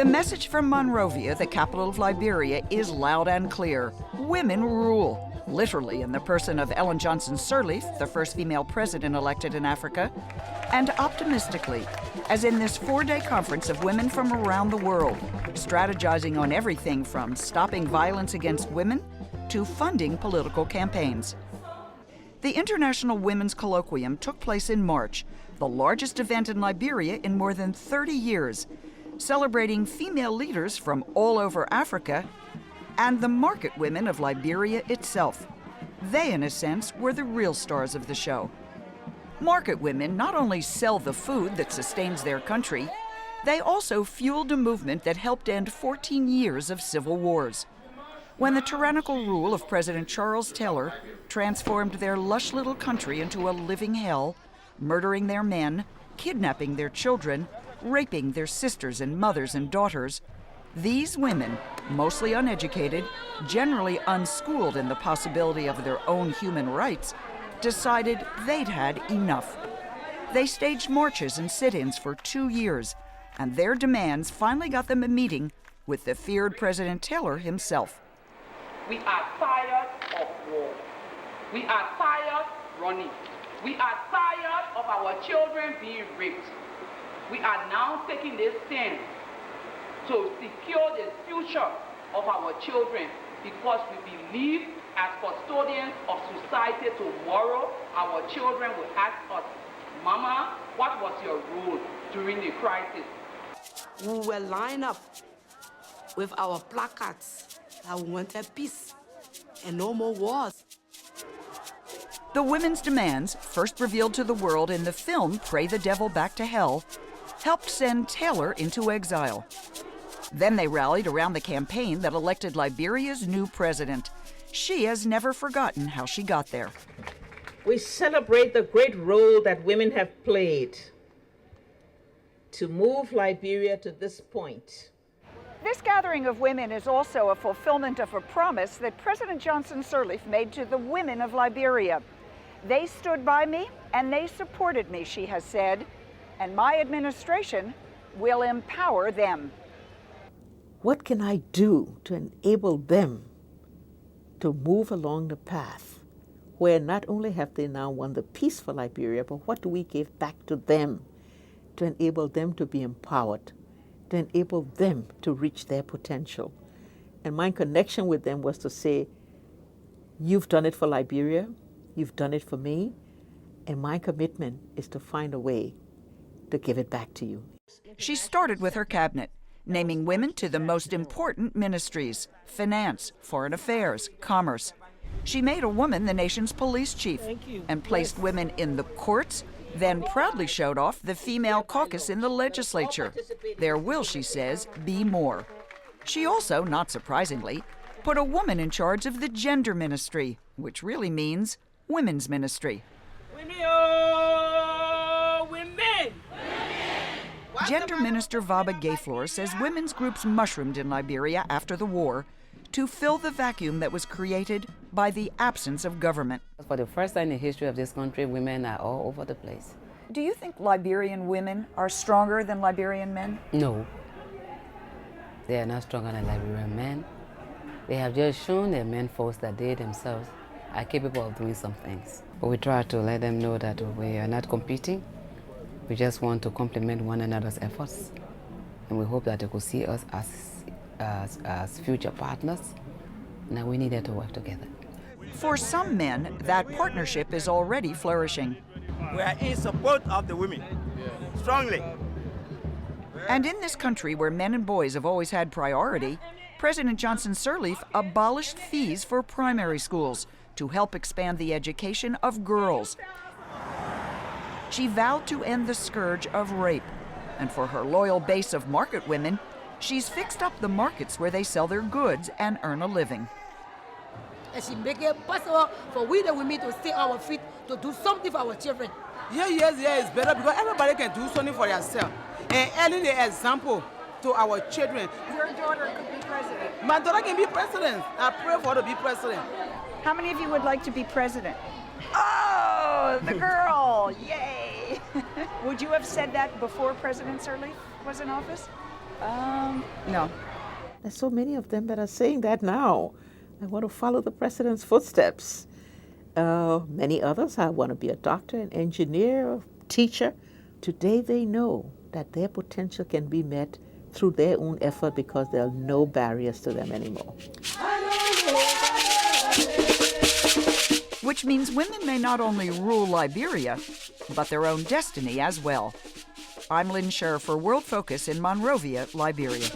The message from Monrovia, the capital of Liberia, is loud and clear. Women rule, literally in the person of Ellen Johnson Sirleaf, the first female president elected in Africa, and optimistically, as in this 4-day conference of women from around the world, strategizing on everything from stopping violence against women to funding political campaigns. The International Women's Colloquium took place in March, the largest event in Liberia in more than 30 years, celebrating female leaders from all over Africa and the market women of Liberia itself. They, in a sense, were the real stars of the show. Market women not only sell the food that sustains their country, they also fueled a movement that helped end 14 years of civil wars. When the tyrannical rule of President Charles Taylor transformed their lush little country into a living hell, murdering their men, kidnapping their children, raping their sisters and mothers and daughters, these women, mostly uneducated, generally unschooled in the possibility of their own human rights, decided they'd had enough. They staged marches and sit-ins for 2 years, and their demands finally got them a meeting with the feared President Taylor himself. We are tired of war. We are tired running. We are tired of our children being raped. We are now taking this stand to secure the future of our children because we believe as custodians of society tomorrow, our children will ask us, Mama, what was your role during the crisis? We will line up with our placards that we wanted peace and no more wars. The women's demands, first revealed to the world in the film Pray the Devil Back to Hell, helped send Taylor into exile. Then they rallied around the campaign that elected Liberia's new president. She has never forgotten how she got there. We celebrate the great role that women have played to move Liberia to this point. This gathering of women is also a fulfillment of a promise that President Johnson Sirleaf made to the women of Liberia. They stood by me and they supported me, she has said, and my administration will empower them. What can I do to enable them to move along the path where not only have they now won the peace for Liberia, but what do we give back to them to enable them to be empowered, to enable them to reach their potential? And my connection with them was to say, you've done it for Liberia, you've done it for me, and my commitment is to find a way to give it back to you. She started with her cabinet, naming women to the most important ministries: finance, foreign affairs, commerce. She made a woman the nation's police chief and placed women in the courts, then proudly showed off the female caucus in the legislature. There will, she says, be more. She also, not surprisingly, put a woman in charge of the gender ministry, which really means women's ministry. Gender Minister Vaba Gayflor says women's groups mushroomed in Liberia after the war to fill the vacuum that was created by the absence of government. For the first time in the history of this country, women are all over the place. Do you think Liberian women are stronger than Liberian men? No. They are not stronger than Liberian men. They have just shown their men folks that they themselves are capable of doing some things. But we try to let them know that we are not competing. We just want to complement one another's efforts. And we hope that they could see us as future partners. Now we needed to work together. For some men, that partnership is already flourishing. We are in support of the women, strongly. And in this country where men and boys have always had priority, President Johnson Sirleaf abolished fees for primary schools to help expand the education of girls. She vowed to end the scourge of rape. And for her loyal base of market women, she's fixed up the markets where they sell their goods and earn a living. And she make it possible for we the women to stay on our feet to do something for our children. It's better because everybody can do something for themselves. And early the example to our children. Your daughter could be president. My daughter can be president. I pray for her to be president. How many of you would like to be president? Oh, the girl! Yay! Would you have said that before President Sirleaf was in office? No. There's so many of them that are saying that now. I want to follow the president's footsteps. Many others, I want to be a doctor, an engineer, a teacher. Today they know that their potential can be met through their own effort because there are no barriers to them anymore. Which means women may not only rule Liberia, but their own destiny as well. I'm Lynn Scher for World Focus in Monrovia, Liberia.